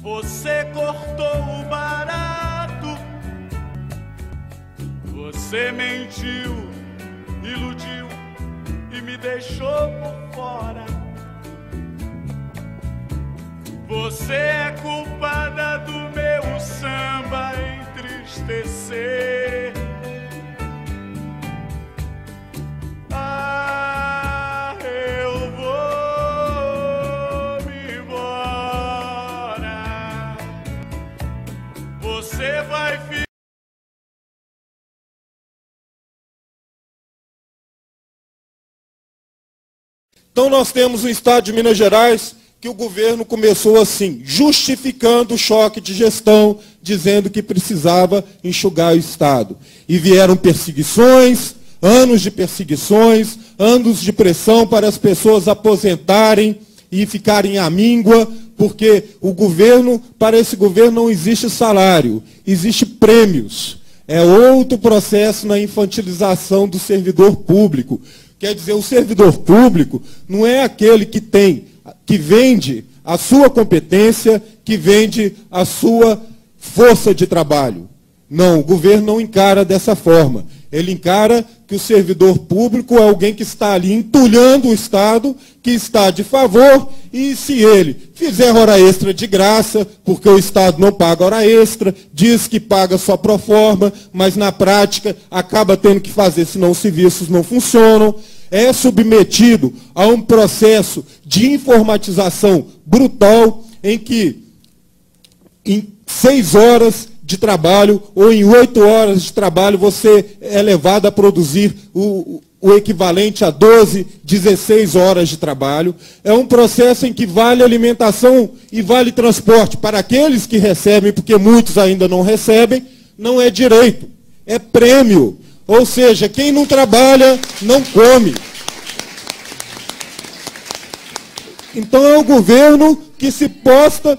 Você cortou o barato, você mentiu, iludiu e me deixou por fora. Você é culpada do meu samba entristecer. Ah, eu vou me embora. Você vai ficar. Então nós temos o Estado de Minas Gerais, que o governo começou assim, justificando o choque de gestão, dizendo que precisava enxugar o Estado. E vieram perseguições, anos de perseguições, anos de pressão para as pessoas aposentarem e ficarem à míngua, porque o governo, para esse governo não existe salário, existe prêmios. É outro processo na infantilização do servidor público. Quer dizer, o servidor público não é aquele que vende a sua competência, que vende a sua força de trabalho. Não, o governo não encara dessa forma. Ele encara que o servidor público é alguém que está ali entulhando o Estado, que está de favor, e se ele fizer hora extra de graça, porque o Estado não paga hora extra, diz que paga só pro forma, mas na prática acaba tendo que fazer, senão os serviços não funcionam, é submetido a um processo de informatização brutal, em que em 6 horas de trabalho ou em 8 horas de trabalho você é levado a produzir o equivalente a 12, 16 horas de trabalho. É um processo em que vale alimentação e vale transporte para aqueles que recebem, porque muitos ainda não recebem, não é direito, é prêmio. Ou seja, quem não trabalha não come. Então é o governo que se posta...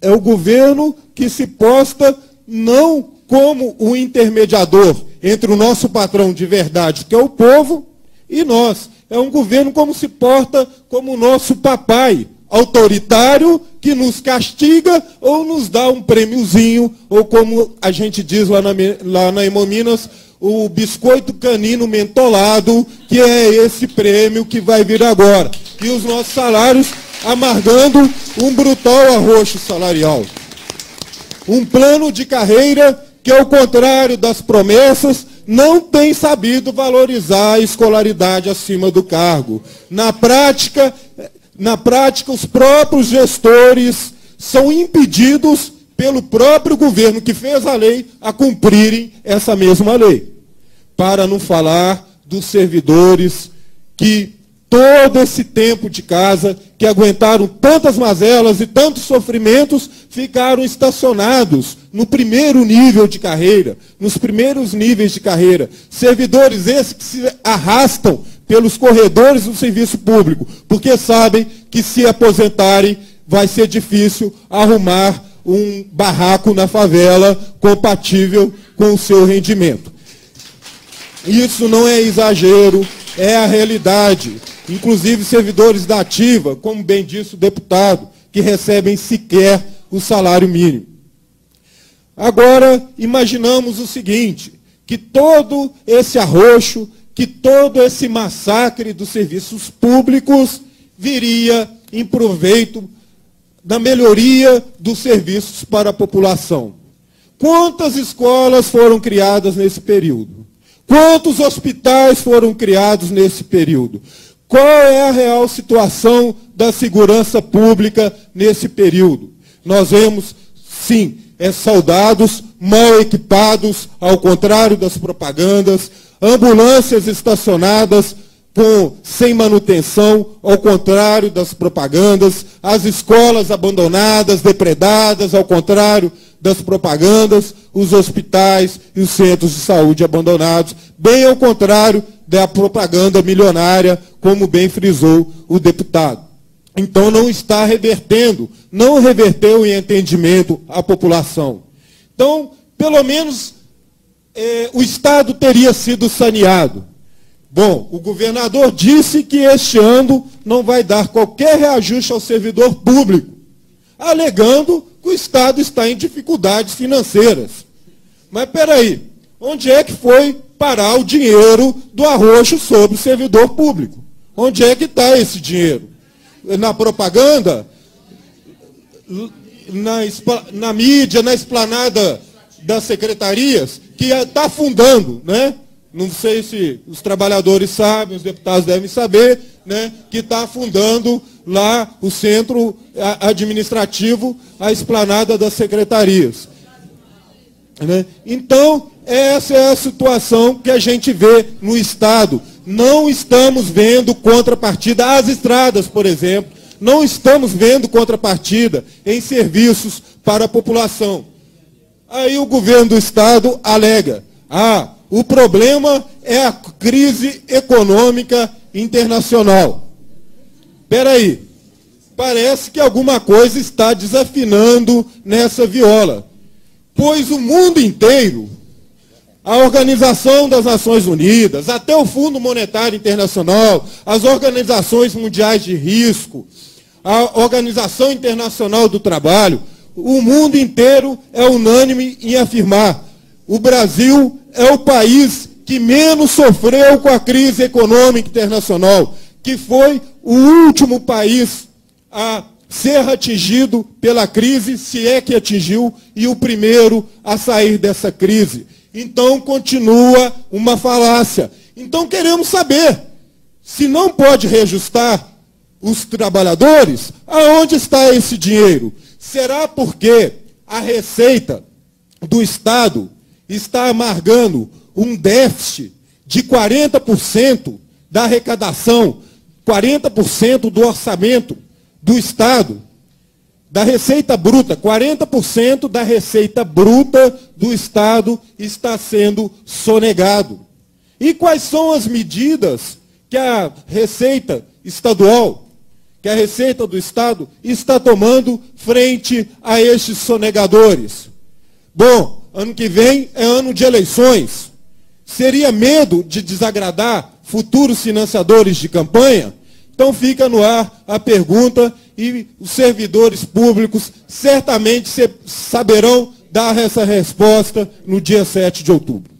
É o governo que se posta não como o intermediador entre o nosso patrão de verdade, que é o povo, e nós. É um governo como se porta como o nosso papai, autoritário, que nos castiga ou nos dá um prêmiozinho, ou como a gente diz lá na Hemominas, o biscoito canino mentolado, que é esse prêmio que vai vir agora. E os nossos salários amargando um brutal arroxo salarial. Um plano de carreira que, ao contrário das promessas, não tem sabido valorizar a escolaridade acima do cargo. Na prática, os próprios gestores são impedidos pelo próprio governo que fez a lei a cumprirem essa mesma lei. Para não falar dos servidores que todo esse tempo de casa, que aguentaram tantas mazelas e tantos sofrimentos, ficaram estacionados no primeiro nível de carreira, nos primeiros níveis de carreira. Servidores esses que se arrastam pelos corredores do serviço público, porque sabem que se aposentarem vai ser difícil arrumar um barraco na favela compatível com o seu rendimento. Isso não é exagero, é a realidade. Inclusive servidores da ativa, como bem disse o deputado, que recebem sequer o salário mínimo. Agora, imaginamos o seguinte, que todo esse arroxo, que todo esse massacre dos serviços públicos viria em proveito da melhoria dos serviços para a população. Quantas escolas foram criadas nesse período? Quantos hospitais foram criados nesse período? Qual é a real situação da segurança pública nesse período? Nós vemos, sim, soldados mal equipados, ao contrário das propagandas, ambulâncias estacionadas sem manutenção, ao contrário das propagandas, as escolas abandonadas, depredadas, ao contrário das propagandas, os hospitais e os centros de saúde abandonados, bem ao contrário da propaganda milionária, como bem frisou o deputado. Então não está revertendo, não reverteu em entendimento a população. Então, pelo menos, o Estado teria sido saneado. Bom, o governador disse que este ano não vai dar qualquer reajuste ao servidor público, alegando que o Estado está em dificuldades financeiras. Mas espera aí, onde é que foi parar o dinheiro do arroxo sobre o servidor público? Onde é que está esse dinheiro? Na propaganda? Na mídia, na esplanada das secretarias, que está afundando, né? Não sei se os trabalhadores sabem, os deputados devem saber, né, que está afundando lá o centro administrativo, a esplanada das secretarias. Né? Então, essa é a situação que a gente vê no Estado. Não estamos vendo contrapartida às estradas, por exemplo. Não estamos vendo contrapartida em serviços para a população. Aí o governo do Estado alega: o problema é a crise econômica internacional. Espera aí, parece que alguma coisa está desafinando nessa viola, pois o mundo inteiro, a Organização das Nações Unidas, até o Fundo Monetário Internacional, as organizações mundiais de risco, a Organização Internacional do Trabalho, o mundo inteiro é unânime em afirmar: o Brasil é o país que menos sofreu com a crise econômica internacional, que foi o último país a ser atingido pela crise, se é que atingiu, e o primeiro a sair dessa crise. Então, continua uma falácia. Então, queremos saber, se não pode reajustar os trabalhadores, aonde está esse dinheiro? Será porque a receita do Estado está amargando um déficit de 40% da arrecadação, 40% do orçamento do Estado, da receita bruta, 40% da receita bruta do Estado está sendo sonegado. E quais são as medidas que a receita estadual, que a receita do Estado está tomando frente a estes sonegadores? Bom, ano que vem é ano de eleições. Seria medo de desagradar futuros financiadores de campanha? Então fica no ar a pergunta e os servidores públicos certamente saberão dar essa resposta no dia 7 de outubro.